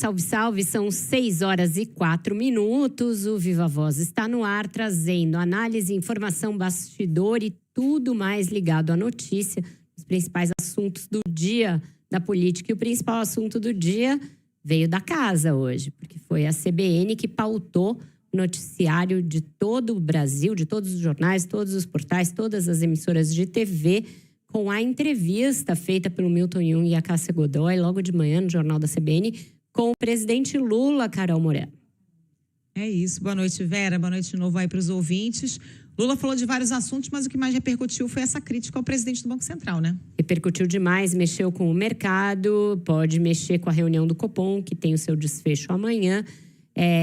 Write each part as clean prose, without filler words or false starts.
salve, salve, são 6h04. O Viva Voz está no ar, trazendo análise, informação, bastidor e tudo mais ligado à notícia, os principais assuntos do dia da política. E o principal assunto do dia veio da casa hoje, porque foi a CBN que pautou o noticiário de todo o Brasil, de todos os jornais, todos os portais, todas as emissoras de TV, com a entrevista feita pelo Milton Jung e a Cássia Godoy, logo de manhã, no Jornal da CBN, com o presidente Lula, Carol Morello. É isso. Boa noite, Vera. Boa noite de novo aí para os ouvintes. Lula falou de vários assuntos, mas o que mais repercutiu foi essa crítica ao presidente do Banco Central, né? Repercutiu demais, mexeu com o mercado, pode mexer com a reunião do Copom, que tem o seu desfecho amanhã.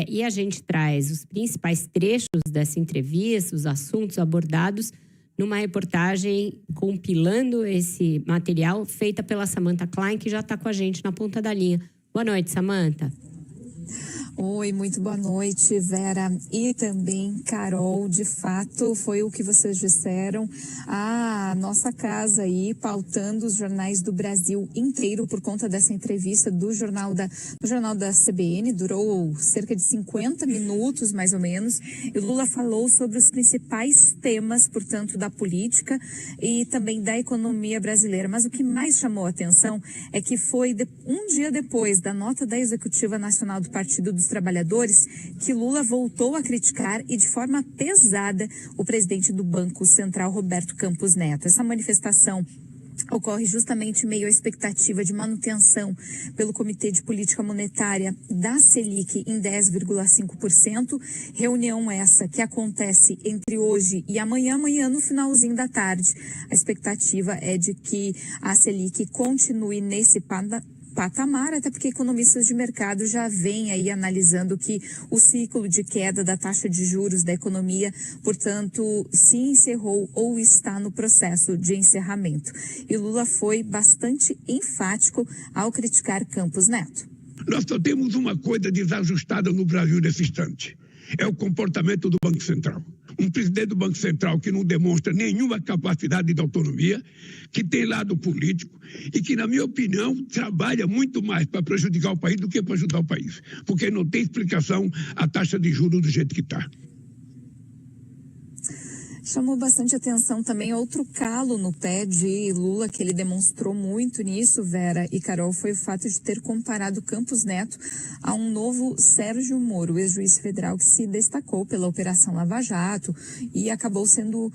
E a gente traz os principais trechos dessa entrevista, os assuntos abordados, numa reportagem compilando esse material, feita pela Samantha Klein, que já está com a gente na ponta da linha. Boa noite, Samantha. Oi, muito boa noite, Vera e também Carol. De fato, foi o que vocês disseram, a nossa casa aí pautando os jornais do Brasil inteiro por conta dessa entrevista do jornal da CBN, durou cerca de 50 minutos, mais ou menos, e o Lula falou sobre os principais temas, portanto, da política e também da economia brasileira. Mas o que mais chamou a atenção é que foi um dia depois da nota da Executiva Nacional do Partido dos Trabalhadores, que Lula voltou a criticar e de forma pesada o presidente do Banco Central, Roberto Campos Neto. Essa manifestação ocorre justamente em meio à expectativa de manutenção pelo Comitê de Política Monetária da Selic em 10,5%, reunião essa que acontece entre hoje e amanhã no finalzinho da tarde. A expectativa é de que a Selic continue nesse patamar, até porque economistas de mercado já vêm aí analisando que o ciclo de queda da taxa de juros da economia, portanto, se encerrou ou está no processo de encerramento. E Lula foi bastante enfático ao criticar Campos Neto. Nós só temos uma coisa desajustada no Brasil nesse instante. É o comportamento do Banco Central. Um presidente do Banco Central que não demonstra nenhuma capacidade de autonomia, que tem lado político e que, na minha opinião, trabalha muito mais para prejudicar o país do que para ajudar o país. Porque não tem explicação a taxa de juros do jeito que está. Chamou bastante atenção também outro calo no pé de Lula, que ele demonstrou muito nisso, Vera e Carol, foi o fato de ter comparado Campos Neto a um novo Sérgio Moro, ex-juiz federal que se destacou pela Operação Lava Jato e acabou sendo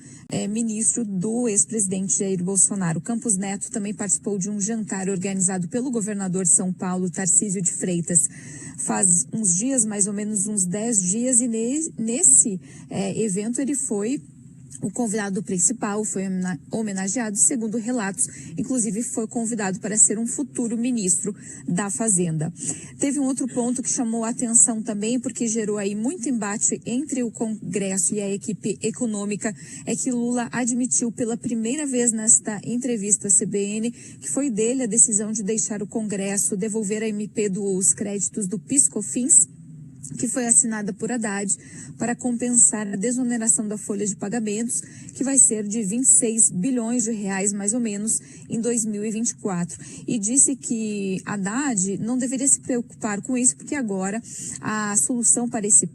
ministro do ex-presidente Jair Bolsonaro. Campos Neto também participou de um jantar organizado pelo governador de São Paulo, Tarcísio de Freitas, faz uns dias, mais ou menos uns 10 dias, e nesse evento ele foi o convidado principal, foi homenageado, segundo relatos, inclusive foi convidado para ser um futuro ministro da Fazenda. Teve um outro ponto que chamou a atenção também, porque gerou aí muito embate entre o Congresso e a equipe econômica, é que Lula admitiu pela primeira vez nesta entrevista à CBN que foi dele a decisão de deixar o Congresso devolver a MP dos créditos do PIS/COFINS, que foi assinada por Haddad para compensar a desoneração da folha de pagamentos, que vai ser de 26 bilhões de reais, mais ou menos, em 2024. E disse que Haddad não deveria se preocupar com isso, porque agora a solução para esse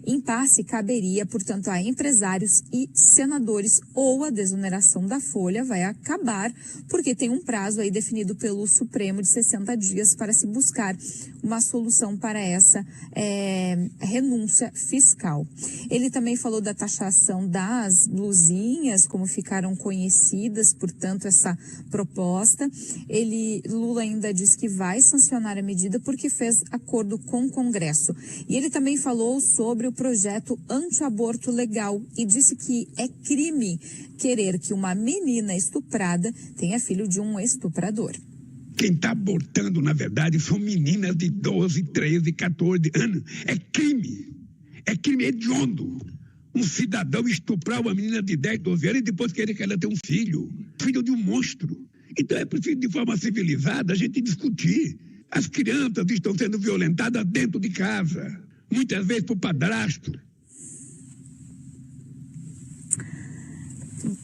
impasse caberia, portanto, a empresários e senadores, ou a desoneração da folha vai acabar, porque tem um prazo aí definido pelo Supremo de 60 dias para se buscar uma solução para essa renúncia fiscal. Ele também falou da taxação das blusinhas, como ficaram conhecidas, portanto, essa proposta. Lula ainda disse que vai sancionar a medida porque fez acordo com o Congresso. E ele também falou sobre o projeto anti-aborto legal e disse que é crime querer que uma menina estuprada tenha filho de um estuprador. Quem está abortando, na verdade, são meninas de 12, 13, 14 anos. É crime. É crime hediondo. Um cidadão estuprar uma menina de 10, 12 anos e depois querer que ela tenha um filho. Filho de um monstro. Então é preciso, de forma civilizada, a gente discutir. As crianças estão sendo violentadas dentro de casa. Muitas vezes por padrasto.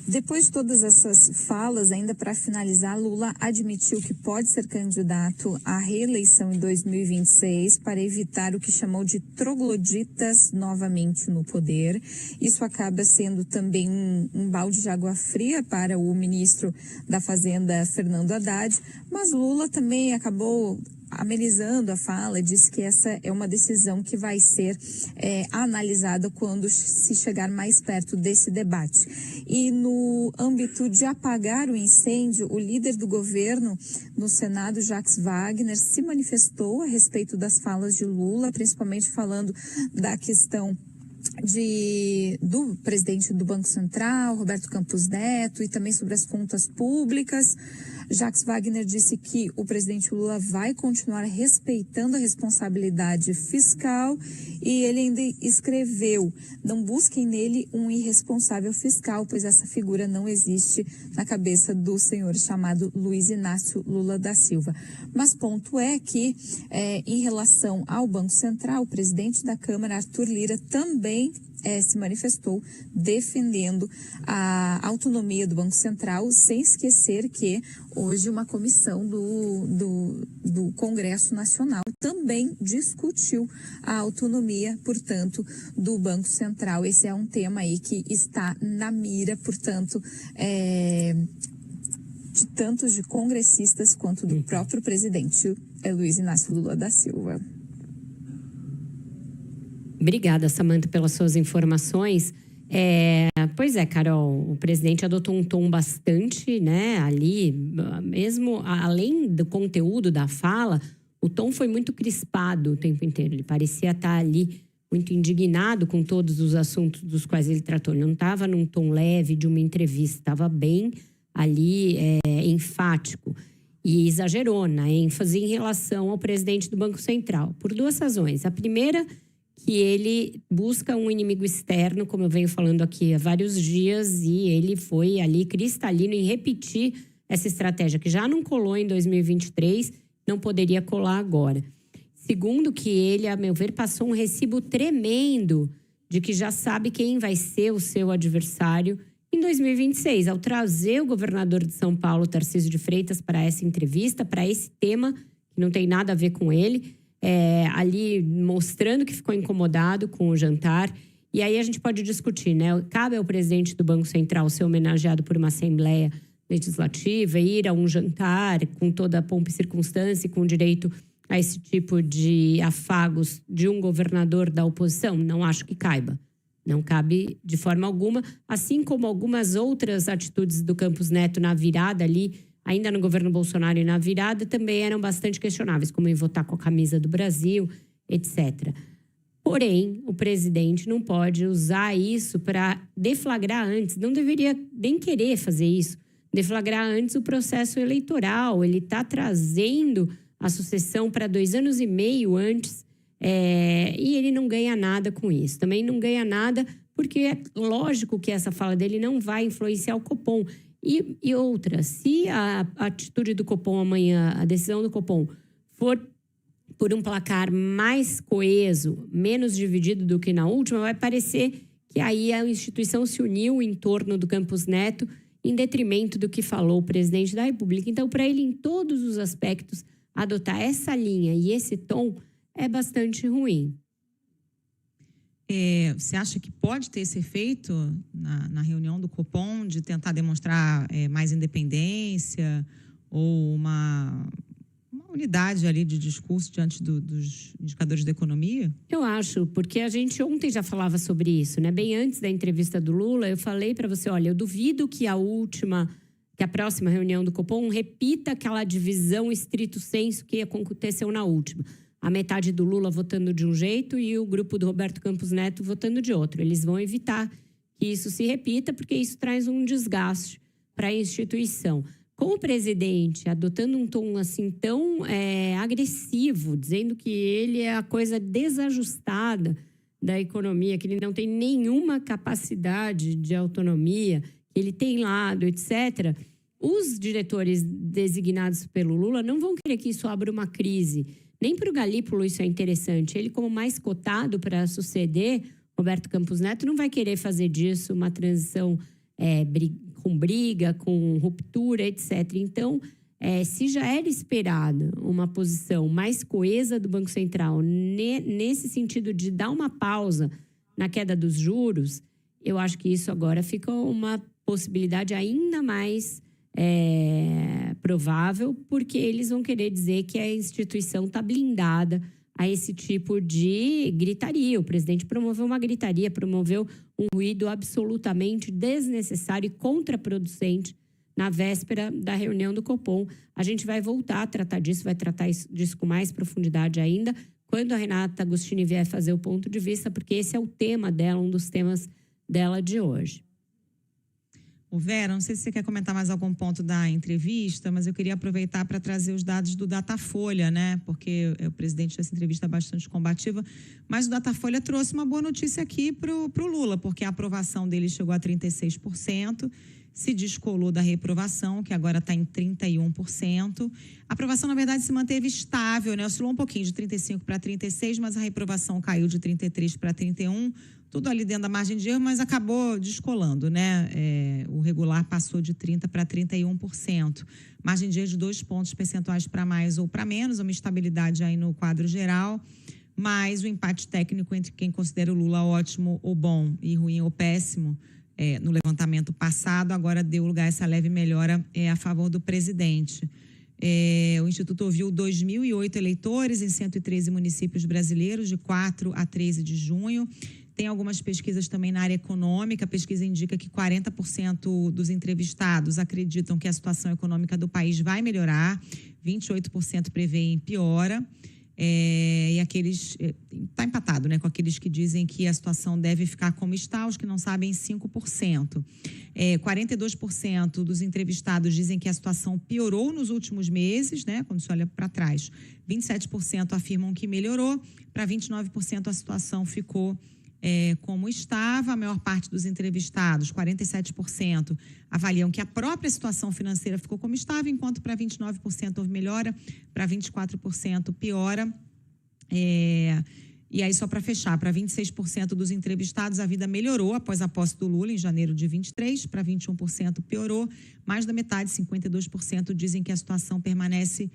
Depois de todas essas falas, ainda para finalizar, Lula admitiu que pode ser candidato à reeleição em 2026 para evitar o que chamou de trogloditas novamente no poder. Isso acaba sendo também um balde de água fria para o ministro da Fazenda, Fernando Haddad, mas Lula também acabou amenizando a fala, disse que essa é uma decisão que vai ser analisada quando se chegar mais perto desse debate. E no âmbito de apagar o incêndio, o líder do governo no Senado, Jacques Wagner, se manifestou a respeito das falas de Lula, principalmente falando da questão do presidente do Banco Central, Roberto Campos Neto, e também sobre as contas públicas. Jacques Wagner disse que o presidente Lula vai continuar respeitando a responsabilidade fiscal e ele ainda escreveu: não busquem nele um irresponsável fiscal, pois essa figura não existe na cabeça do senhor chamado Luiz Inácio Lula da Silva. Mas ponto é que, em relação ao Banco Central, o presidente da Câmara, Arthur Lira, também se manifestou defendendo a autonomia do Banco Central, sem esquecer que hoje uma comissão do Congresso Nacional também discutiu a autonomia, portanto, do Banco Central. Esse é um tema aí que está na mira, portanto, de tantos de congressistas quanto do próprio presidente Luiz Inácio Lula da Silva. Obrigada, Samantha, pelas suas informações. Pois é, Carol, o presidente adotou um tom bastante, né, ali, mesmo além do conteúdo da fala, o tom foi muito crispado o tempo inteiro. Ele parecia estar ali muito indignado com todos os assuntos dos quais ele tratou. Ele não estava num tom leve de uma entrevista, estava bem ali enfático. E exagerou na ênfase em relação ao presidente do Banco Central, por duas razões. A primeira, que ele busca um inimigo externo, como eu venho falando aqui há vários dias, e ele foi ali cristalino em repetir essa estratégia, que já não colou em 2023, não poderia colar agora. Segundo, que ele, a meu ver, passou um recibo tremendo de que já sabe quem vai ser o seu adversário em 2026, ao trazer o governador de São Paulo, Tarcísio de Freitas, para essa entrevista, para esse tema, que não tem nada a ver com ele, ali mostrando que ficou incomodado com o jantar. E aí a gente pode discutir, né? Cabe ao presidente do Banco Central ser homenageado por uma Assembleia Legislativa, ir a um jantar com toda a pompa e circunstância e com direito a esse tipo de afagos de um governador da oposição? Não acho que caiba. Não cabe de forma alguma, assim como algumas outras atitudes do Campos Neto na virada ali, ainda no governo Bolsonaro e na virada, também eram bastante questionáveis, como em votar com a camisa do Brasil, etc. Porém, o presidente não pode usar isso para deflagrar antes, não deveria nem querer fazer isso, deflagrar antes o processo eleitoral. Ele está trazendo a sucessão para 2 anos e meio antes, e ele não ganha nada com isso. Também não ganha nada porque é lógico que essa fala dele não vai influenciar o Copom. E outra, se a atitude do Copom amanhã, a decisão do Copom, for por um placar mais coeso, menos dividido do que na última, vai parecer que aí a instituição se uniu em torno do Campos Neto em detrimento do que falou o presidente da República. Então, para ele, em todos os aspectos, adotar essa linha e esse tom é bastante ruim. Você acha que pode ter esse efeito na reunião do Copom de tentar demonstrar mais independência ou uma unidade ali de discurso diante dos indicadores da economia? Eu acho, porque a gente ontem já falava sobre isso, né? Bem antes da entrevista do Lula, eu falei para você, olha, eu duvido que a próxima reunião do Copom repita aquela divisão estrito sensu que aconteceu na última. A metade do Lula votando de um jeito e o grupo do Roberto Campos Neto votando de outro. Eles vão evitar que isso se repita, porque isso traz um desgaste para a instituição. Com o presidente adotando um tom assim tão agressivo, dizendo que ele é a coisa desajustada da economia, que ele não tem nenhuma capacidade de autonomia, que ele tem lado, etc., os diretores designados pelo Lula não vão querer que isso abra uma crise. Nem para o Galípolo isso é interessante. Ele, como mais cotado para suceder Roberto Campos Neto, não vai querer fazer disso uma transição com briga, com ruptura, etc. Então, se já era esperado uma posição mais coesa do Banco Central nesse sentido de dar uma pausa na queda dos juros, eu acho que isso agora fica uma possibilidade ainda mais provável, porque eles vão querer dizer que a instituição está blindada a esse tipo de gritaria. O presidente promoveu uma gritaria, promoveu um ruído absolutamente desnecessário e contraproducente na véspera da reunião do Copom. A gente vai voltar a tratar disso, vai tratar disso com mais profundidade ainda, quando a Renata Agostini vier fazer o ponto de vista, porque esse é o tema dela, um dos temas dela de hoje. Vera, não sei se você quer comentar mais algum ponto da entrevista, mas eu queria aproveitar para trazer os dados do Datafolha, né? Porque o presidente dessa entrevista é bastante combativa, mas o Datafolha trouxe uma boa notícia aqui para o Lula, porque a aprovação dele chegou a 36%, se descolou da reprovação, que agora está em 31%. A aprovação, na verdade, se manteve estável, né? Oscilou um pouquinho, de 35% para 36%, mas a reprovação caiu de 33% para 31%. Tudo ali dentro da margem de erro, mas acabou descolando, né? O regular passou de 30% para 31%. Margem de erro de 2 pontos percentuais para mais ou para menos, uma estabilidade aí no quadro geral, mas o empate técnico entre quem considera o Lula ótimo ou bom e ruim ou péssimo no levantamento passado, agora deu lugar a essa leve melhora a favor do presidente. O Instituto ouviu 2.008 eleitores em 113 municípios brasileiros, de 4 a 13 de junho. Tem algumas pesquisas também na área econômica. A pesquisa indica que 40% dos entrevistados acreditam que a situação econômica do país vai melhorar, 28% prevêem piora. E aqueles... Está empatado, né, com aqueles que dizem que a situação deve ficar como está, os que não sabem, 5%. 42% dos entrevistados dizem que a situação piorou nos últimos meses, né, quando se olha para trás. 27% afirmam que melhorou, para 29% a situação ficou como estava. A maior parte dos entrevistados, 47%, avaliam que a própria situação financeira ficou como estava, enquanto para 29% houve melhora, para 24% piora. E aí, só para fechar, para 26% dos entrevistados, a vida melhorou após a posse do Lula, em janeiro de 23%, para 21% piorou. Mais da metade, 52%, dizem que a situação permanece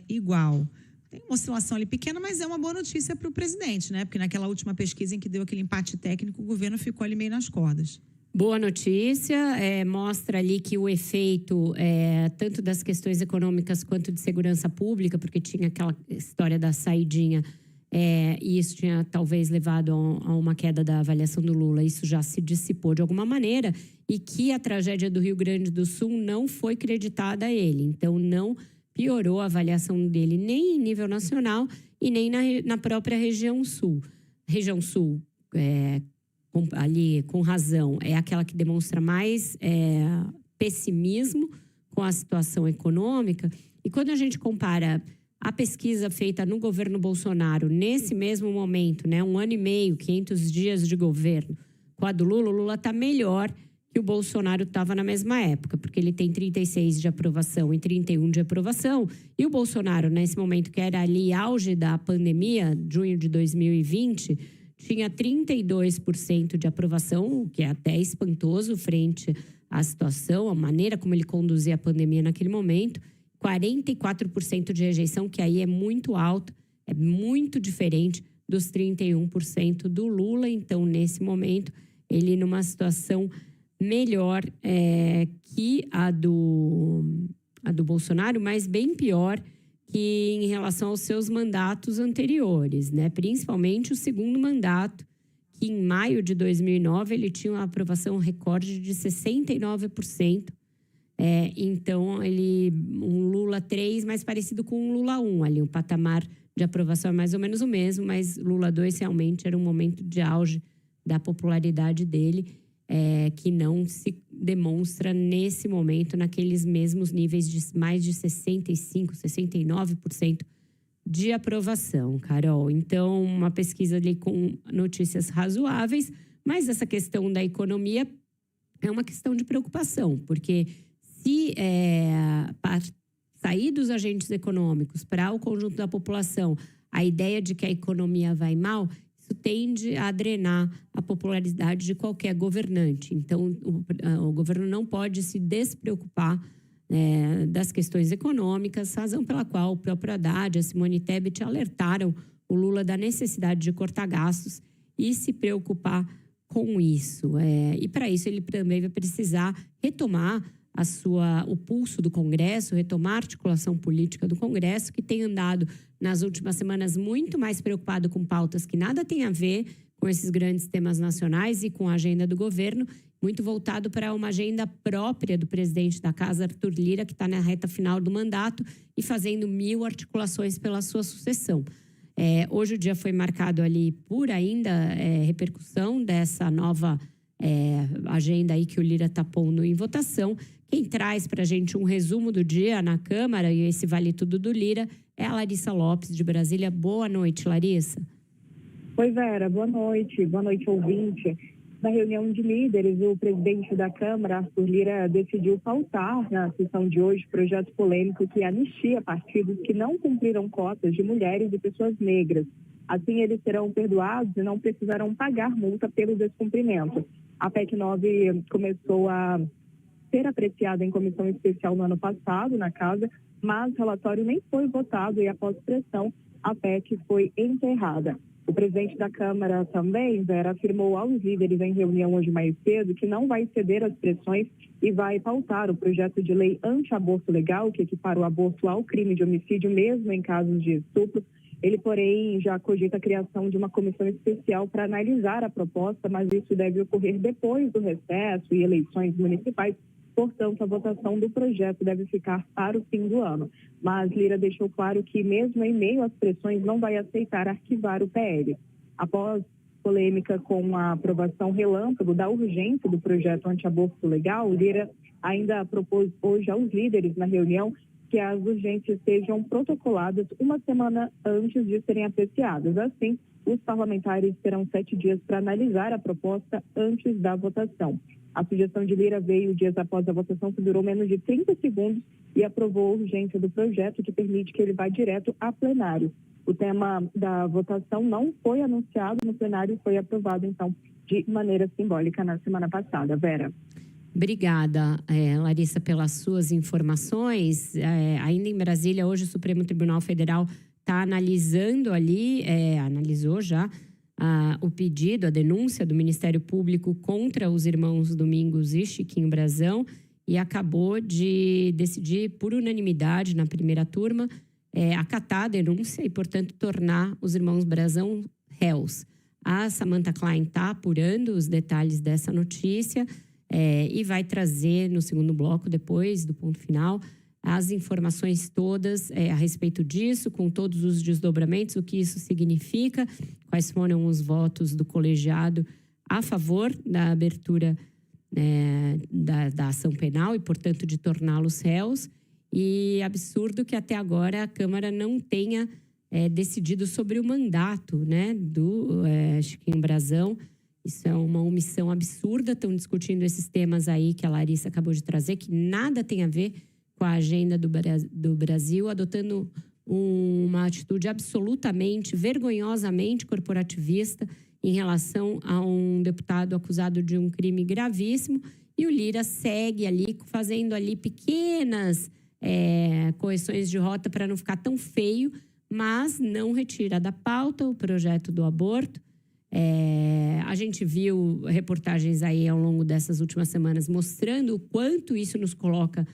igual. Tem uma oscilação ali pequena, mas é uma boa notícia para o presidente, né? Porque naquela última pesquisa em que deu aquele empate técnico, o governo ficou ali meio nas cordas. Boa notícia, mostra ali que o efeito, tanto das questões econômicas quanto de segurança pública, porque tinha aquela história da saidinha, e isso tinha talvez levado a uma queda da avaliação do Lula, isso já se dissipou de alguma maneira, e que a tragédia do Rio Grande do Sul não foi creditada a ele, então não piorou a avaliação dele nem em nível nacional e nem na própria região sul. Região sul, ali com razão, é aquela que demonstra mais pessimismo com a situação econômica. E quando a gente compara a pesquisa feita no governo Bolsonaro, nesse mesmo momento, né, 1 ano e meio, 500 dias de governo, com a do Lula, o Lula está melhor que o Bolsonaro estava na mesma época, porque ele tem 36 de aprovação e 31 de aprovação, e o Bolsonaro, nesse momento que era ali auge da pandemia, junho de 2020, tinha 32% de aprovação, o que é até espantoso frente à situação, a maneira como ele conduzia a pandemia naquele momento, 44% de rejeição, que aí é muito alto, é muito diferente dos 31% do Lula. Então, nesse momento, ele numa situação melhor que a do Bolsonaro, mas bem pior que em relação aos seus mandatos anteriores, né? Principalmente o segundo mandato, que em maio de 2009 ele tinha uma aprovação recorde de 69%. Então, um Lula 3 mais parecido com um Lula 1, ali o patamar de aprovação é mais ou menos o mesmo, mas Lula 2 realmente era um momento de auge da popularidade dele, que não se demonstra nesse momento naqueles mesmos níveis de mais de 65%, 69% de aprovação, Carol. Então, uma pesquisa ali com notícias razoáveis, mas essa questão da economia é uma questão de preocupação, porque se sair dos agentes econômicos para o conjunto da população a ideia de que a economia vai mal, isso tende a drenar a popularidade de qualquer governante. Então, o governo não pode se despreocupar das questões econômicas, razão pela qual o próprio Haddad e a Simone Tebet alertaram o Lula da necessidade de cortar gastos e se preocupar com isso. E para isso ele também vai precisar retomar o pulso do Congresso, retomar a articulação política do Congresso, que tem andado nas últimas semanas muito mais preocupado com pautas que nada tem a ver com esses grandes temas nacionais e com a agenda do governo, muito voltado para uma agenda própria do presidente da Casa, Arthur Lira, que está na reta final do mandato e fazendo 1000 articulações pela sua sucessão. Hoje o dia foi marcado ali por ainda repercussão dessa nova agenda aí que o Lira está pondo em votação. Quem traz para a gente um resumo do dia na Câmara e esse Vale Tudo do Lira é a Larissa Lopes, de Brasília. Boa noite, Larissa. Oi, Vera. Boa noite, ouvinte. Na reunião de líderes, o presidente da Câmara, Arthur Lira, decidiu pautar na sessão de hoje projeto polêmico que anistia partidos que não cumpriram cotas de mulheres e pessoas negras. Assim, eles serão perdoados e não precisarão pagar multa pelo descumprimento. A PEC 9 começou a ser apreciada em comissão especial no ano passado, na Casa, mas o relatório nem foi votado e, após pressão, a PEC foi enterrada. O presidente da Câmara também, Vera, afirmou aos líderes em reunião hoje mais cedo que não vai ceder às pressões e vai pautar o projeto de lei anti-aborto legal, que equipara o aborto ao crime de homicídio, mesmo em casos de estupro. Ele, porém, já cogita a criação de uma comissão especial para analisar a proposta, mas isso deve ocorrer depois do recesso e eleições municipais. Portanto, a votação do projeto deve ficar para o fim do ano. Mas Lira deixou claro que, mesmo em meio às pressões, não vai aceitar arquivar o PL. Após polêmica com a aprovação relâmpago da urgência do projeto anti-aborto legal, Lira ainda propôs hoje aos líderes na reunião que as urgências sejam protocoladas uma semana antes de serem apreciadas. Assim, os parlamentares terão 7 dias para analisar a proposta antes da votação. A sugestão de Lira veio dias após a votação, que durou menos de 30 segundos, e aprovou a urgência do projeto, que permite que ele vá direto a plenário. O tema da votação não foi anunciado no plenário e foi aprovado, então, de maneira simbólica na semana passada. Vera. Obrigada, Larissa, pelas suas informações. Ainda em Brasília, hoje o Supremo Tribunal Federal está analisando ali, analisou já o pedido, a denúncia do Ministério Público contra os irmãos Domingos e Chiquinho Brazão e acabou de decidir por unanimidade na primeira turma acatar a denúncia e, portanto, tornar os irmãos Brazão réus. A Samantha Klein está apurando os detalhes dessa notícia e vai trazer no segundo bloco, depois do ponto final, as informações todas a respeito disso, com todos os desdobramentos, o que isso significa, quais foram os votos do colegiado a favor da abertura da ação penal e, portanto, de torná-los réus. E absurdo que até agora a Câmara não tenha decidido sobre o mandato do Chiquinho Brazão. Isso é uma omissão absurda. Estão discutindo esses temas aí que a Larissa acabou de trazer, que nada tem a ver com a agenda do Brasil, adotando uma atitude absolutamente, vergonhosamente corporativista em relação a um deputado acusado de um crime gravíssimo. E o Lira segue ali, fazendo ali pequenas correções de rota para não ficar tão feio, mas não retira da pauta o projeto do aborto. A gente viu reportagens aí ao longo dessas últimas semanas mostrando o quanto isso nos coloca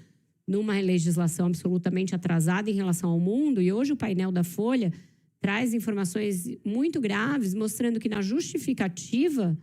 numa legislação absolutamente atrasada em relação ao mundo. E hoje o painel da Folha traz informações muito graves, mostrando que na justificativa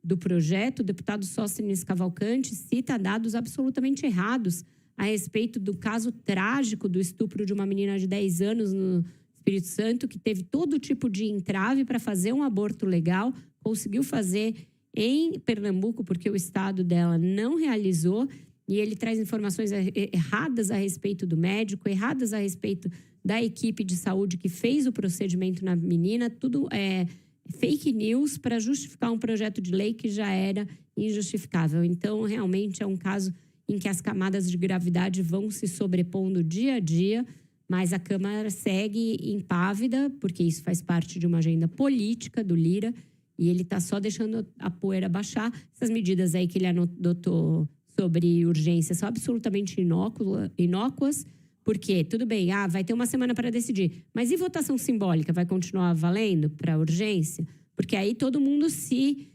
do projeto, o deputado Sóstenes Cavalcante cita dados absolutamente errados a respeito do caso trágico do estupro de uma menina de 10 anos no Espírito Santo, que teve todo tipo de entrave para fazer um aborto legal, conseguiu fazer em Pernambuco, porque o estado dela não realizou. E ele traz informações erradas a respeito do médico, erradas a respeito da equipe de saúde que fez o procedimento na menina. Tudo fake news para justificar um projeto de lei que já era injustificável. Então, realmente é um caso em que as camadas de gravidade vão se sobrepondo dia a dia. mas a Câmara segue impávida, porque isso faz parte de uma agenda política do Lira, e ele está só deixando a poeira baixar. Essas medidas aí que ele adotou sobre urgência são absolutamente inócuas, porque, tudo bem, vai ter uma semana para decidir, mas e votação simbólica? Vai continuar valendo para urgência? Porque aí todo mundo se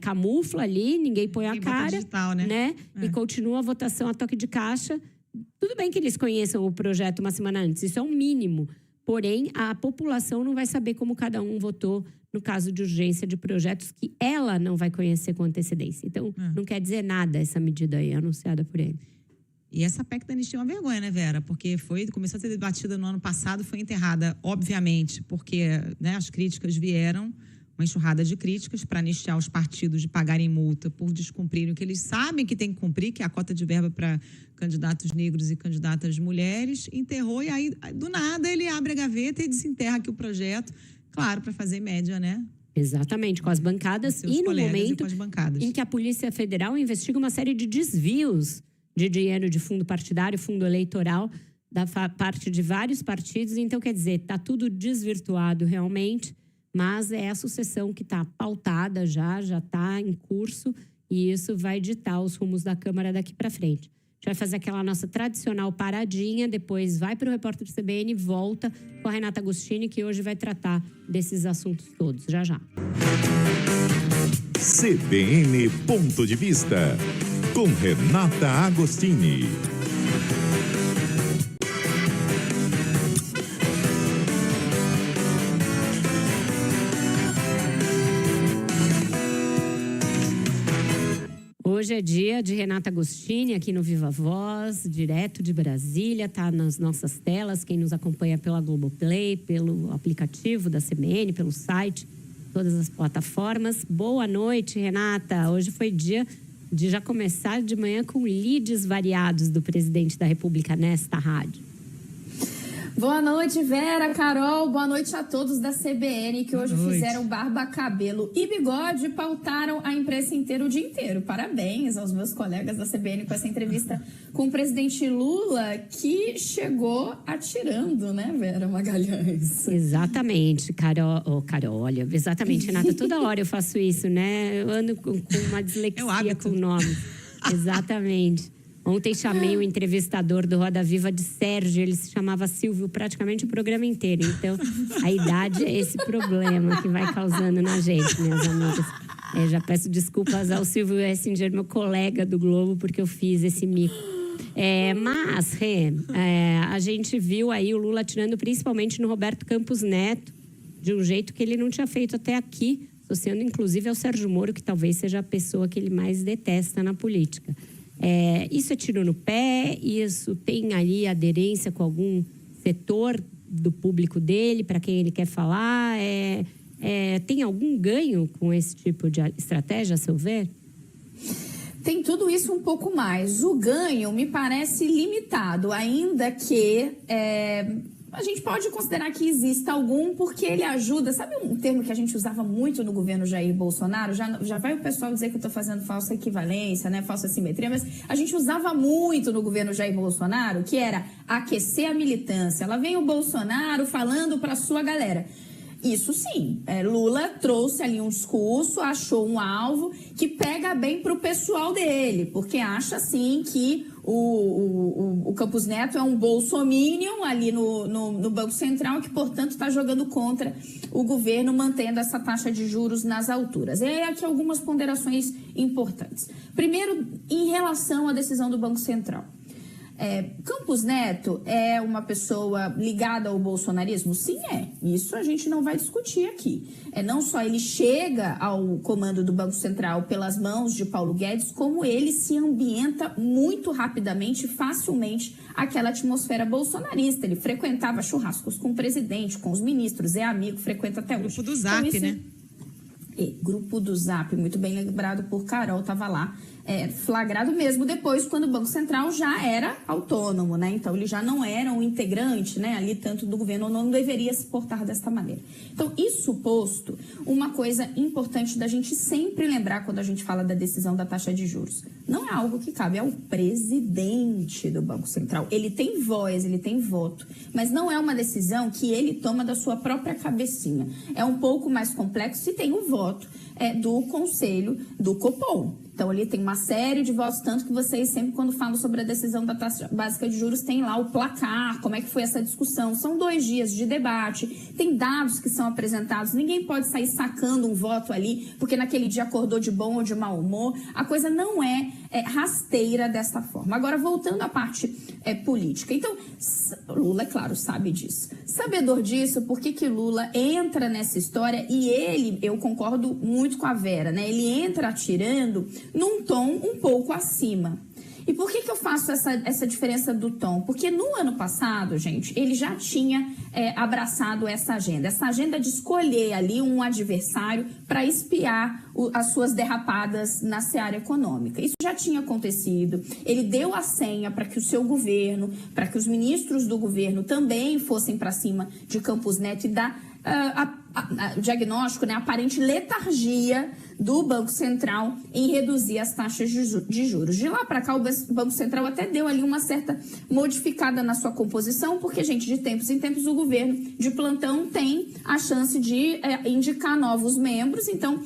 camufla ali, ninguém põe a cara, digital, né? E continua a votação a toque de caixa. Tudo bem que eles conheçam o projeto uma semana antes, isso é um mínimo. Porém, a população não vai saber como cada um votou no caso de urgência de projetos que ela não vai conhecer com antecedência. Então, não quer dizer nada essa medida aí anunciada por ele. E essa PEC da anistia é uma vergonha, né, Vera? Porque começou a ser debatida no ano passado, foi enterrada, obviamente, porque as críticas vieram, uma enxurrada de críticas para anistiar os partidos de pagarem multa por descumprirem o que eles sabem que tem que cumprir, que é a cota de verba para candidatos negros e candidatas mulheres. Enterrou e aí, do nada, ele abre a gaveta e desenterra aqui o projeto, claro, para fazer média, né? Exatamente, com as bancadas e no momento em que a Polícia Federal investiga uma série de desvios de dinheiro de fundo partidário, fundo eleitoral, da parte de vários partidos. Então, quer dizer, está tudo desvirtuado realmente, mas é a sucessão que está pautada já está em curso, e isso vai ditar os rumos da Câmara daqui para frente. A gente vai fazer aquela nossa tradicional paradinha, depois vai para o Repórter do CBN e volta com a Renata Agostini, que hoje vai tratar desses assuntos todos, já. CBN Ponto de Vista, com Renata Agostini. Hoje é dia de Renata Agostini aqui no Viva Voz, direto de Brasília, tá nas nossas telas, quem nos acompanha pela Globoplay, pelo aplicativo da CBN, pelo site, todas as plataformas. Boa noite, Renata. Hoje foi dia de já começar de manhã com leads variados do presidente da República nesta rádio. Boa noite, Vera, Carol, boa noite a todos da CBN que hoje fizeram barba, cabelo e bigode e pautaram a imprensa inteira o dia inteiro. Parabéns aos meus colegas da CBN com essa entrevista com o presidente Lula, que chegou atirando, né, Vera Magalhães? Exatamente, Carol, olha, exatamente, Renata, toda hora eu faço isso, né? Eu ando com uma dislexia com o nome. Exatamente. Ontem chamei o entrevistador do Roda Viva de Sérgio, ele se chamava Silvio praticamente o programa inteiro. Então, a idade é esse problema que vai causando na gente, minhas amigas. Já peço desculpas ao Silvio Essinger, meu colega do Globo, porque eu fiz esse mico. Mas, Rê, a gente viu aí o Lula atirando principalmente no Roberto Campos Neto, de um jeito que ele não tinha feito até aqui, associando inclusive ao Sérgio Moro, que talvez seja a pessoa que ele mais detesta na política. Isso é tiro no pé? Isso tem ali aderência com algum setor do público dele, para quem ele quer falar? Tem algum ganho com esse tipo de estratégia, a seu ver? Tem tudo isso um pouco mais. O ganho me parece limitado, ainda que a gente pode considerar que exista algum, porque ele ajuda. Sabe um termo que a gente usava muito no governo Jair Bolsonaro? Já vai o pessoal dizer que eu estou fazendo falsa equivalência, né? Falsa simetria, mas a gente usava muito no governo Jair Bolsonaro, que era aquecer a militância. Lá vem o Bolsonaro falando para a sua galera. Isso sim, Lula trouxe ali um discurso, achou um alvo que pega bem para o pessoal dele, porque acha assim que o Campos Neto é um bolsominion ali no Banco Central, que portanto está jogando contra o governo, mantendo essa taxa de juros nas alturas. E aí aqui algumas ponderações importantes. Primeiro, em relação à decisão do Banco Central. Campos Neto é uma pessoa ligada ao bolsonarismo? Sim, é. Isso a gente não vai discutir aqui. Não só ele chega ao comando do Banco Central pelas mãos de Paulo Guedes, como ele se ambienta muito rapidamente e facilmente aquela atmosfera bolsonarista. Ele frequentava churrascos com o presidente, com os ministros, é amigo, frequenta até hoje. Grupo do Zap, então, né? Grupo do Zap, muito bem lembrado por Carol, estava lá flagrado mesmo depois, quando o Banco Central já era autônomo, né? Então, ele já não era um integrante, né, ali tanto do governo, não deveria se portar desta maneira. Então, isso posto, uma coisa importante da gente sempre lembrar quando a gente fala da decisão da taxa de juros, não é algo que cabe ao presidente do Banco Central. Ele tem voz, ele tem voto, mas não é uma decisão que ele toma da sua própria cabecinha. É um pouco mais complexo e tem o voto do Conselho do Copom. Então, ali tem uma série de votos, tanto que vocês sempre, quando falam sobre a decisão da taxa básica de juros, tem lá o placar, como é que foi essa discussão. São 2 dias de debate, tem dados que são apresentados, ninguém pode sair sacando um voto ali, porque naquele dia acordou de bom ou de mau humor. A coisa não é rasteira desta forma. Agora, voltando à parte política. Então, Lula, é claro, sabe disso. Sabedor disso, por que Lula entra nessa história e ele, eu concordo muito com a Vera, né? Ele entra atirando num tom um pouco acima. E por que eu faço essa diferença do tom? Porque no ano passado, gente, ele já tinha abraçado essa agenda de escolher ali um adversário para espiar as suas derrapadas na seara econômica. Isso já tinha acontecido. Ele deu a senha para que o seu governo, para que os ministros do governo também fossem para cima de Campos Neto e dar o diagnóstico, né, aparente letargia do Banco Central em reduzir as taxas de juros. De lá para cá, o Banco Central até deu ali uma certa modificada na sua composição, porque, gente, de tempos em tempos o governo de plantão tem a chance de indicar novos membros. Então,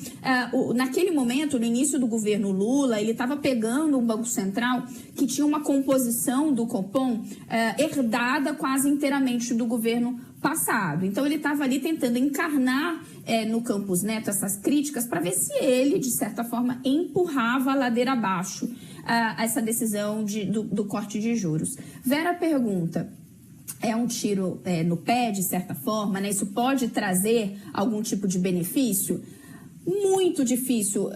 naquele momento, no início do governo Lula, ele estava pegando um Banco Central que tinha uma composição do Copom herdada quase inteiramente do governo passado. Então, ele estava ali tentando encarnar no Campos Neto essas críticas para ver se ele, de certa forma, empurrava a ladeira abaixo essa decisão do corte de juros. Vera pergunta, é um tiro no pé, de certa forma, né? Isso pode trazer algum tipo de benefício? Muito difícil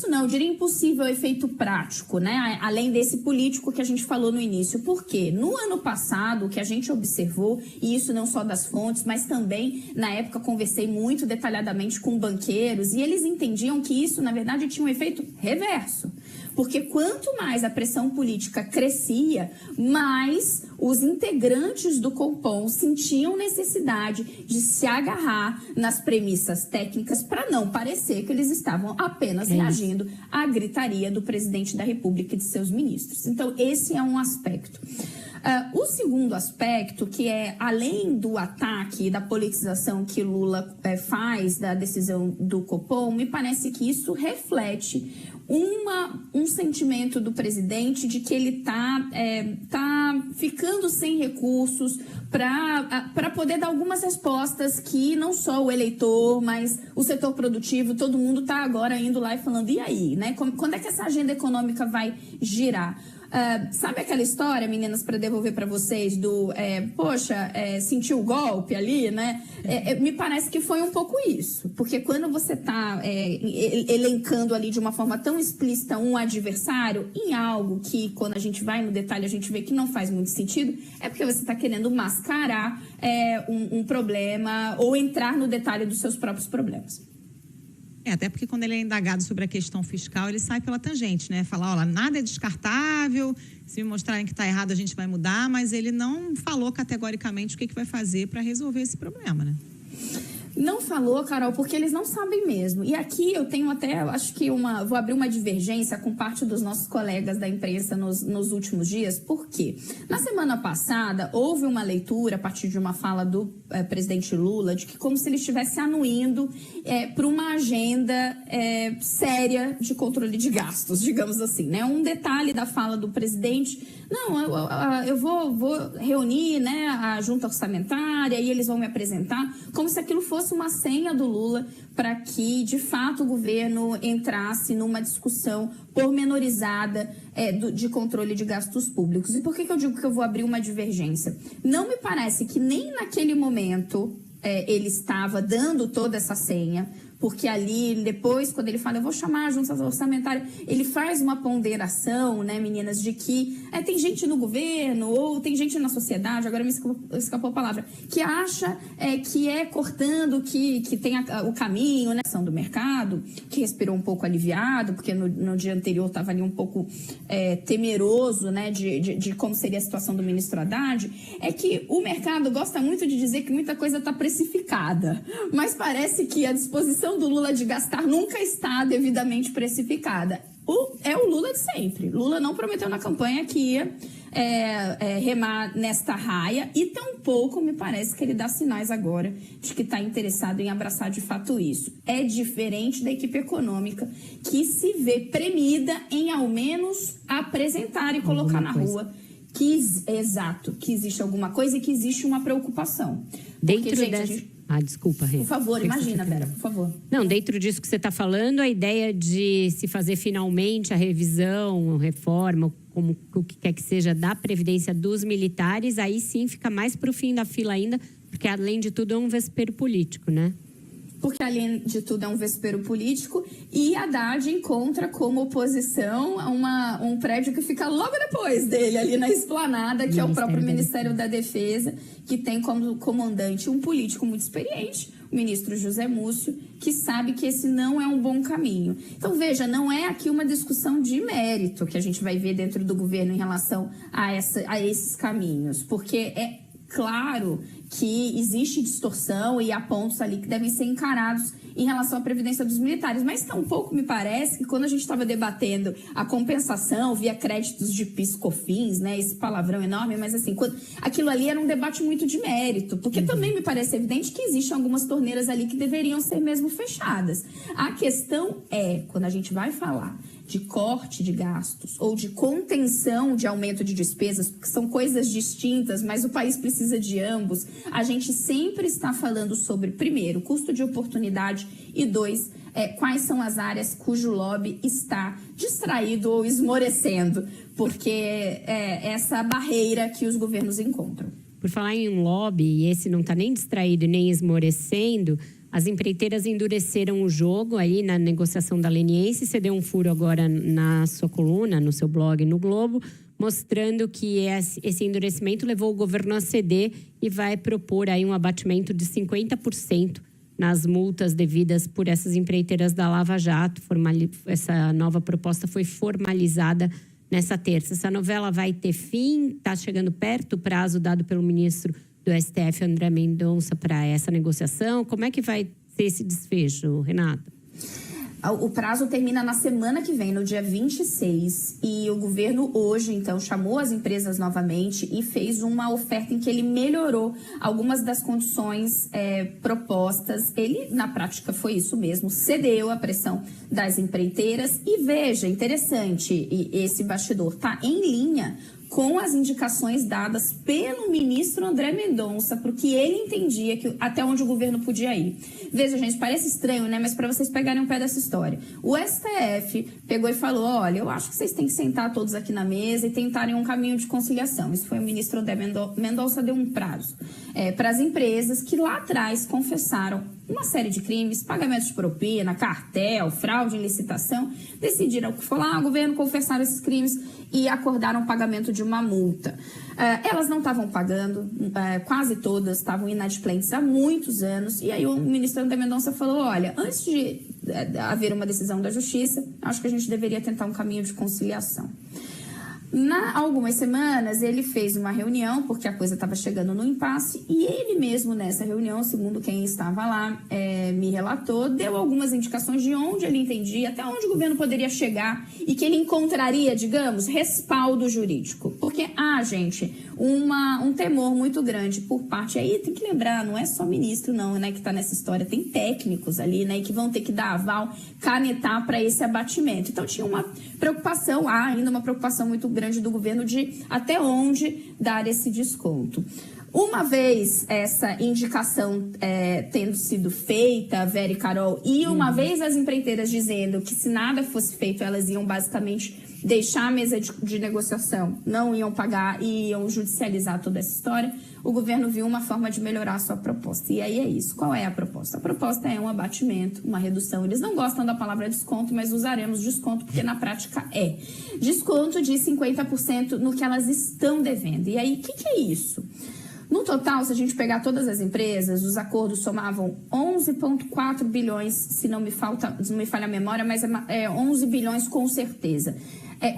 não, eu diria impossível o efeito prático, né? Além desse político que a gente falou no início. Por quê? No ano passado, o que a gente observou, e isso não só das fontes, mas também, na época, conversei muito detalhadamente com banqueiros, e eles entendiam que isso, na verdade, tinha um efeito reverso. Porque quanto mais a pressão política crescia, mais os integrantes do Copom sentiam necessidade de se agarrar nas premissas técnicas para não parecer que eles estavam apenas reagindo à gritaria do presidente da República e de seus ministros. Então, esse é um aspecto. O segundo aspecto, que é além do ataque e da politização que Lula faz da decisão do Copom, me parece que isso reflete um sentimento do presidente de que ele tá ficando sem recursos para poder dar algumas respostas que não só o eleitor, mas o setor produtivo, todo mundo está agora indo lá e falando, e aí, né? Quando é que essa agenda econômica vai girar? Sabe aquela história, meninas, para devolver para vocês do, sentiu o golpe ali, né? Me parece que foi um pouco isso, porque quando você está elencando ali de uma forma tão explícita um adversário em algo que, quando a gente vai no detalhe, a gente vê que não faz muito sentido, é porque você está querendo mascarar um problema ou entrar no detalhe dos seus próprios problemas. Até porque quando ele é indagado sobre a questão fiscal, ele sai pela tangente, né? Falar, olha, nada é descartável, se me mostrarem que está errado a gente vai mudar, mas ele não falou categoricamente o que vai fazer para resolver esse problema, né? Não falou, Carol, porque eles não sabem mesmo. E aqui eu tenho até, acho que vou abrir uma divergência com parte dos nossos colegas da imprensa nos últimos dias. Por quê? Na semana passada, houve uma leitura, a partir de uma fala do presidente Lula, de que como se ele estivesse anuindo para uma agenda séria de controle de gastos, digamos assim, né? Um detalhe da fala do presidente, não, eu vou reunir, né, a junta orçamentária e eles vão me apresentar, como se aquilo fosse uma senha do Lula para que, de fato, o governo entrasse numa discussão pormenorizada de controle de gastos públicos. E por que eu digo que eu vou abrir uma divergência? Não me parece que nem naquele momento ele estava dando toda essa senha, porque ali, depois, quando ele fala, eu vou chamar a junta orçamentária, ele faz uma ponderação, né, meninas, de que tem gente no governo ou tem gente na sociedade, agora me escapou a palavra, que acha que cortando, que tem o caminho, né, do mercado, que respirou um pouco aliviado, porque no dia anterior estava ali um pouco temeroso, né, de como seria a situação do ministro Haddad, é que o mercado gosta muito de dizer que muita coisa está precificada, mas parece que a disposição do Lula de gastar nunca está devidamente precificada. É o Lula de sempre. Lula não prometeu na campanha que ia remar nesta raia e tampouco me parece que ele dá sinais agora de que está interessado em abraçar de fato isso. É diferente da equipe econômica que se vê premida em ao menos apresentar e colocar na rua que existe alguma coisa e que existe uma preocupação. Dentro dessa... desculpa, Rê. Por favor, imagina, Vera, por favor. Não, dentro disso que você está falando, a ideia de se fazer finalmente a revisão, a reforma, como o que quer que seja, da Previdência dos militares, aí sim fica mais para o fim da fila ainda, porque além de tudo é um vespeiro político, né? Porque, além de tudo, é um vespeiro político e Haddad encontra como oposição um prédio que fica logo depois dele, ali na esplanada, que é o próprio Ministério da Defesa, que tem como comandante um político muito experiente, o ministro José Múcio, que sabe que esse não é um bom caminho. Então, veja, não é aqui uma discussão de mérito que a gente vai ver dentro do governo em relação a esses caminhos, porque é claro que existe distorção e há pontos ali que devem ser encarados em relação à Previdência dos militares, mas tampouco me parece que quando a gente estava debatendo a compensação via créditos de PIS/COFINS, né, esse palavrão enorme, mas assim, aquilo ali era um debate muito de mérito, porque também me parece evidente que existem algumas torneiras ali que deveriam ser mesmo fechadas. A questão é, quando a gente vai falar de corte de gastos ou de contenção de aumento de despesas, que são coisas distintas, mas o país precisa de ambos, a gente sempre está falando sobre, primeiro, custo de oportunidade e, dois, quais são as áreas cujo lobby está distraído ou esmorecendo, porque é essa barreira que os governos encontram. Por falar em lobby, e esse não está nem distraído nem esmorecendo, as empreiteiras endureceram o jogo aí na negociação da leniência. Você deu um furo agora na sua coluna, no seu blog no Globo, mostrando que esse endurecimento levou o governo a ceder e vai propor aí um abatimento de 50% nas multas devidas por essas empreiteiras da Lava Jato. Essa nova proposta foi formalizada nessa terça. Essa novela vai ter fim? Está chegando perto o prazo dado pelo ministro do STF, André Mendonça, para essa negociação? Como é que vai ser esse desfecho, Renata? O prazo termina na semana que vem, no dia 26, e o governo hoje, então, chamou as empresas novamente e fez uma oferta em que ele melhorou algumas das condições propostas. Ele, na prática, foi isso mesmo, cedeu à pressão das empreiteiras e, veja, interessante, e esse bastidor está em linha com as indicações dadas pelo ministro André Mendonça, porque ele entendia que até onde o governo podia ir. Veja, gente, parece estranho, né? Mas para vocês pegarem um pé dessa história. O STF pegou e falou, olha, eu acho que vocês têm que sentar todos aqui na mesa e tentarem um caminho de conciliação. Isso foi o ministro André Mendonça, deu um prazo para as empresas que lá atrás confessaram uma série de crimes, pagamentos de propina, cartel, fraude em licitação, decidiram, foi lá, o governo confessaram esses crimes e acordaram o pagamento de uma multa. Elas não estavam pagando, quase todas estavam inadimplentes há muitos anos, e aí o ministro André Mendonça falou, olha, antes de haver uma decisão da justiça, acho que a gente deveria tentar um caminho de conciliação. Há algumas semanas, ele fez uma reunião, porque a coisa estava chegando no impasse, e ele mesmo, nessa reunião, segundo quem estava lá, me relatou, deu algumas indicações de onde ele entendia, até onde o governo poderia chegar, e que ele encontraria, digamos, respaldo jurídico. Porque há, gente, um temor muito grande por parte, aí tem que lembrar, não é só ministro não, né, que está nessa história, tem técnicos ali, né, que vão ter que dar aval, canetar para esse abatimento. Então tinha uma preocupação, há ainda uma preocupação muito grande do governo de até onde dar esse desconto. Uma vez essa indicação tendo sido feita, Vera e Carol, e uma vez as empreiteiras dizendo que se nada fosse feito, elas iam basicamente deixar a mesa de negociação, não iam pagar e iam judicializar toda essa história, o governo viu uma forma de melhorar a sua proposta. E aí é isso. Qual é a proposta? A proposta é um abatimento, uma redução. Eles não gostam da palavra desconto, mas usaremos desconto porque na prática é. Desconto de 50% no que elas estão devendo. E aí, o que é isso? No total, se a gente pegar todas as empresas, os acordos somavam 11,4 bilhões, se não me falha a memória, mas é 11 bilhões com certeza.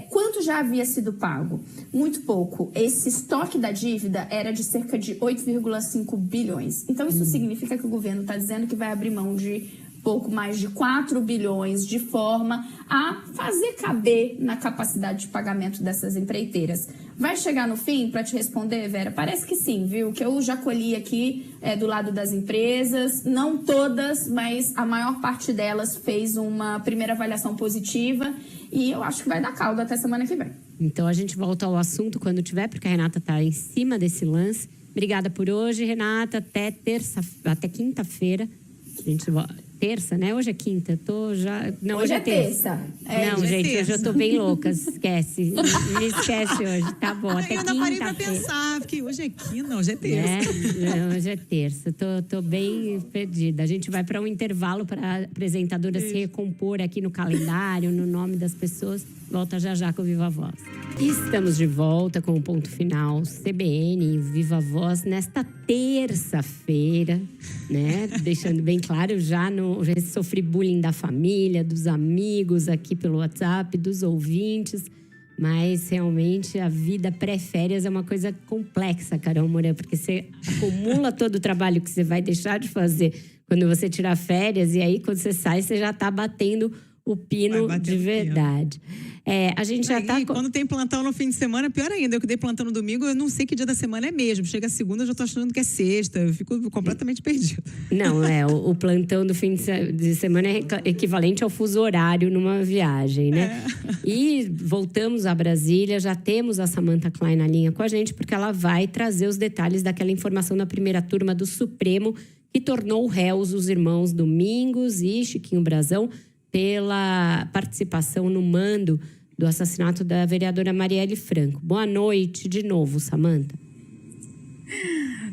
Quanto já havia sido pago? Muito pouco. Esse estoque da dívida era de cerca de 8,5 bilhões. Então, isso significa que o governo está dizendo que vai abrir mão de pouco mais de 4 bilhões de forma a fazer caber na capacidade de pagamento dessas empreiteiras. Vai chegar no fim para te responder, Vera? Parece que sim, viu? Que eu já colhi aqui do lado das empresas, não todas, mas a maior parte delas fez uma primeira avaliação positiva e eu acho que vai dar caldo até semana que vem. Então a gente volta ao assunto quando tiver, porque a Renata está em cima desse lance. Obrigada por hoje, Renata. Até quinta-feira. A gente terça, né? Hoje é quinta. Hoje é terça. Não, gente, hoje eu tô bem louca. Esquece. Me esquece hoje. Tá bom. Até eu ainda parei pra pensar, porque hoje é quinta, não, hoje é terça. Hoje é terça. Tô bem perdida. A gente vai para um intervalo para a apresentadora se recompor aqui no calendário, no nome das pessoas. Volta já com o Viva Voz. Estamos de volta com o ponto final CBN e Viva Voz nesta terça-feira, né? Deixando bem claro, já sofri bullying da família, dos amigos aqui pelo WhatsApp, dos ouvintes, mas realmente a vida pré-férias é uma coisa complexa, Carol Moreira, porque você acumula todo o trabalho que você vai deixar de fazer quando você tirar férias e aí quando você sai, você já está batendo o pino de verdade. A gente já tá... Quando tem plantão no fim de semana, pior ainda. Eu que dei plantão no domingo, eu não sei que dia da semana é mesmo. Chega a segunda, eu já tô achando que é sexta. Eu fico completamente perdida. Não, o plantão do fim de semana é equivalente ao fuso horário numa viagem, né? E voltamos a Brasília, já temos a Samantha Klein na linha com a gente, porque ela vai trazer os detalhes daquela informação da primeira turma do Supremo que tornou réus os irmãos Domingos e Chiquinho Brazão pela participação no mando do assassinato da vereadora Marielle Franco. Boa noite de novo, Samantha.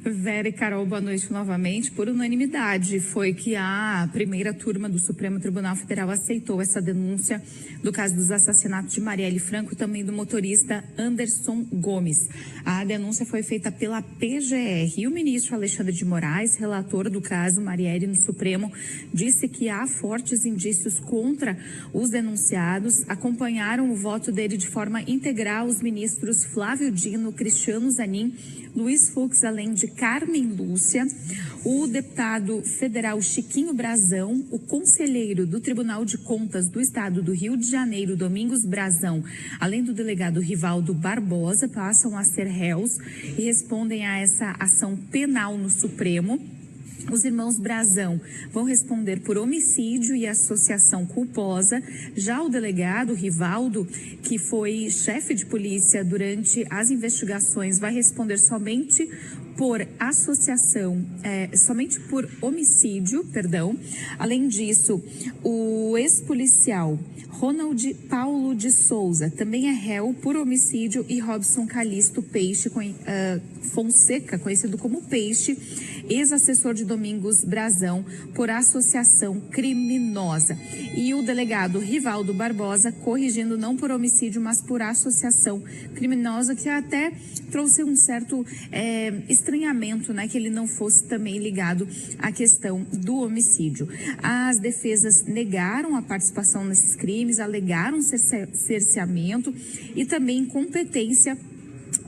Vera e Carol, boa noite novamente. Por unanimidade, foi que a primeira turma do Supremo Tribunal Federal aceitou essa denúncia do caso dos assassinatos de Marielle Franco e também do motorista Anderson Gomes. A denúncia foi feita pela PGR e o ministro Alexandre de Moraes, relator do caso Marielle no Supremo, disse que há fortes indícios contra os denunciados. Acompanharam o voto dele de forma integral os ministros Flávio Dino, Cristiano Zanin, Luiz Fux, além de Carmen Lúcia, o deputado federal Chiquinho Brazão, o conselheiro do Tribunal de Contas do Estado do Rio de Janeiro, Domingos Brazão, além do delegado Rivaldo Barbosa, passam a ser réus e respondem a essa ação penal no Supremo. Os irmãos Brazão vão responder por homicídio e associação culposa. Já o delegado Rivaldo, que foi chefe de polícia durante as investigações, vai responder somente por somente por homicídio, perdão. Além disso, o ex-policial Ronald Paulo de Souza também é réu por homicídio e Robson Calixto Peixe Fonseca, conhecido como Peixe, ex-assessor de Domingos Brazão, por associação criminosa. E o delegado Rivaldo Barbosa, corrigindo, não por homicídio, mas por associação criminosa, que até trouxe um certo estranhamento, né, que ele não fosse também ligado à questão do homicídio. As defesas negaram a participação nesses crimes, alegaram cerceamento e também incompetência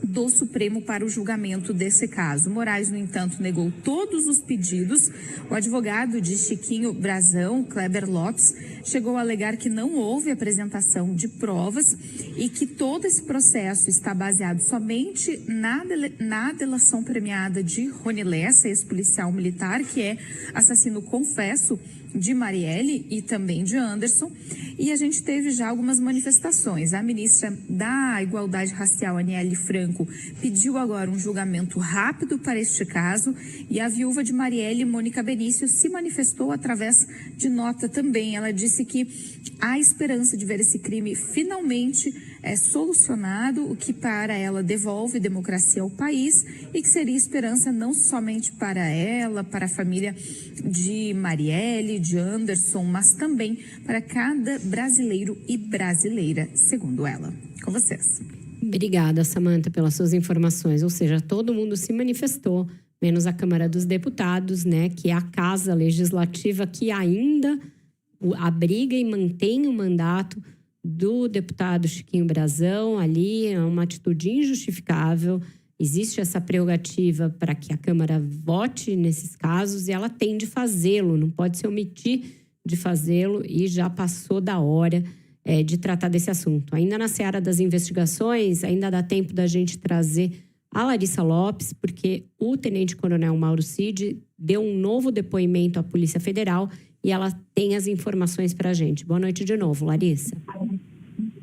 do Supremo para o julgamento desse caso. Moraes, no entanto, negou todos os pedidos. O advogado de Chiquinho Brazão, Kleber Lopes, chegou a alegar que não houve apresentação de provas e que todo esse processo está baseado somente na delação premiada de Rony Lessa, ex-policial militar, que é assassino confesso de Marielle e também de Anderson. E a gente teve já algumas manifestações. A ministra da Igualdade Racial, Aniele Franco, pediu agora um julgamento rápido para este caso, e a viúva de Marielle, Mônica Benício, se manifestou através de nota também. Ela disse que há esperança de ver esse crime finalmente solucionado, o que para ela devolve democracia ao país, e que seria esperança não somente para ela, para a família de Marielle, de Anderson, mas também para cada brasileiro e brasileira, segundo ela. Com vocês. Obrigada, Samantha, pelas suas informações. Ou seja, todo mundo se manifestou, menos a Câmara dos Deputados, né, que é a casa legislativa que ainda abriga e mantém o mandato do deputado Chiquinho Brazão. Ali é uma atitude injustificável. Existe essa prerrogativa para que a Câmara vote nesses casos, e ela tem de fazê-lo, não pode se omitir de fazê-lo, e já passou da hora de tratar desse assunto. Ainda na seara das investigações, ainda dá tempo da gente trazer a Larissa Lopes, porque o tenente-coronel Mauro Cid deu um novo depoimento à Polícia Federal e ela tem as informações para a gente. Boa noite de novo, Larissa.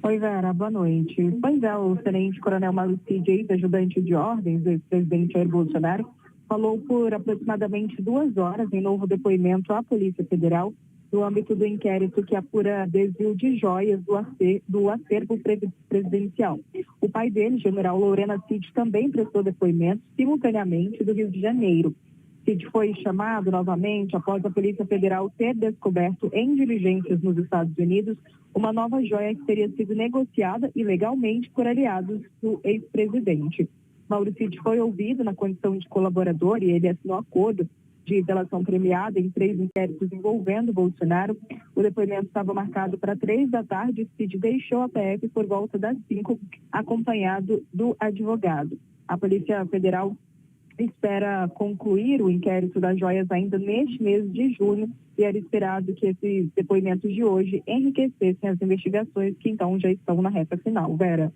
Oi, Vera, boa noite. Pois é, o tenente-coronel Mauro Cid, ex-ajudante de ordens do ex-presidente Jair Bolsonaro, falou por aproximadamente 2 horas em novo depoimento à Polícia Federal no âmbito do inquérito que apura desvio de joias do acervo presidencial. O pai dele, general Lorena Cid, também prestou depoimento simultaneamente do Rio de Janeiro. Cid foi chamado novamente após a Polícia Federal ter descoberto em diligências nos Estados Unidos uma nova joia que teria sido negociada ilegalmente por aliados do ex-presidente. Mauro Cid foi ouvido na condição de colaborador e ele assinou acordo de delação premiada em 3 inquéritos envolvendo Bolsonaro. O depoimento estava marcado para 3 da tarde. Cid deixou a PF por volta das 5, acompanhado do advogado. A Polícia Federal espera concluir o inquérito das joias ainda neste mês de junho, e era esperado que esses depoimentos de hoje enriquecessem as investigações que então já estão na reta final. Vera.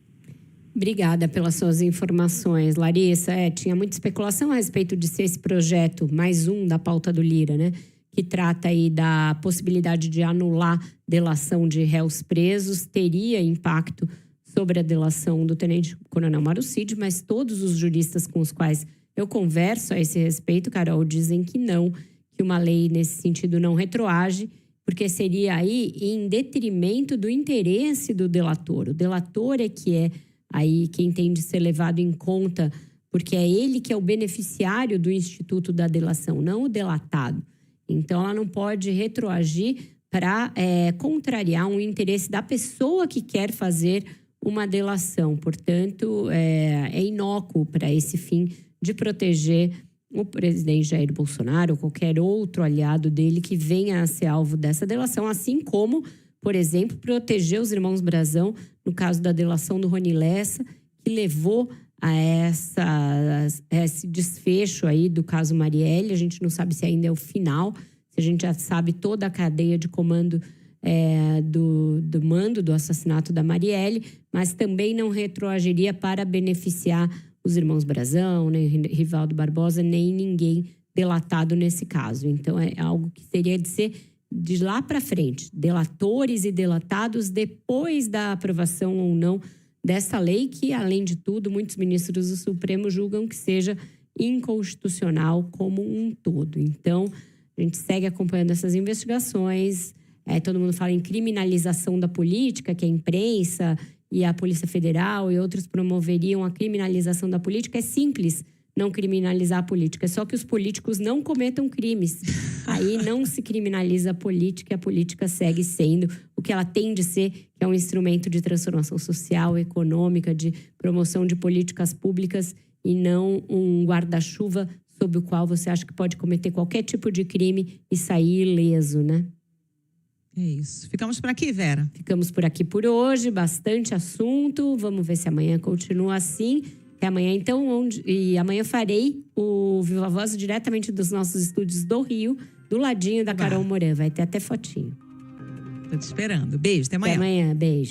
Obrigada pelas suas informações, Larissa. Tinha muita especulação a respeito de ser esse projeto, mais um da pauta do Lira, né? Que trata aí da possibilidade de anular delação de réus presos, teria impacto sobre a delação do tenente-coronel Mauro Cid, mas todos os juristas com os quais eu converso a esse respeito, Carol, dizem que não, que uma lei nesse sentido não retroage, porque seria aí em detrimento do interesse do delator. O delator é que é aí quem tem de ser levado em conta, porque é ele que é o beneficiário do instituto da delação, não o delatado. Então, ela não pode retroagir para contrariar um interesse da pessoa que quer fazer uma delação. Portanto, é inócuo para esse fim de proteger o presidente Jair Bolsonaro ou qualquer outro aliado dele que venha a ser alvo dessa delação, assim como, por exemplo, proteger os irmãos Brazão, no caso da delação do Rony Lessa, que levou a esse desfecho aí do caso Marielle. A gente não sabe se ainda é o final, se a gente já sabe toda a cadeia de comando do mando do assassinato da Marielle, mas também não retroagiria para beneficiar os irmãos Brazão, nem Rivaldo Barbosa, nem ninguém delatado nesse caso. Então, é algo que teria de ser de lá para frente, delatores e delatados depois da aprovação ou não dessa lei, que, além de tudo, muitos ministros do Supremo julgam que seja inconstitucional como um todo. Então, a gente segue acompanhando essas investigações. Todo mundo fala em criminalização da política, que a imprensa e a Polícia Federal e outros promoveriam a criminalização da política. É simples não criminalizar a política, é só que os políticos não cometam crimes. Aí não se criminaliza a política segue sendo o que ela tem de ser, que é um instrumento de transformação social, econômica, de promoção de políticas públicas, e não um guarda-chuva sob o qual você acha que pode cometer qualquer tipo de crime e sair ileso, né? É isso. Ficamos por aqui, Vera. Ficamos por aqui por hoje, bastante assunto. Vamos ver se amanhã continua assim. Amanhã, então, amanhã eu farei o Viva Voz diretamente dos nossos estúdios do Rio, do ladinho da Carol Moran. Vai ter até fotinho. Tô te esperando. Beijo, até amanhã. Até amanhã, beijo.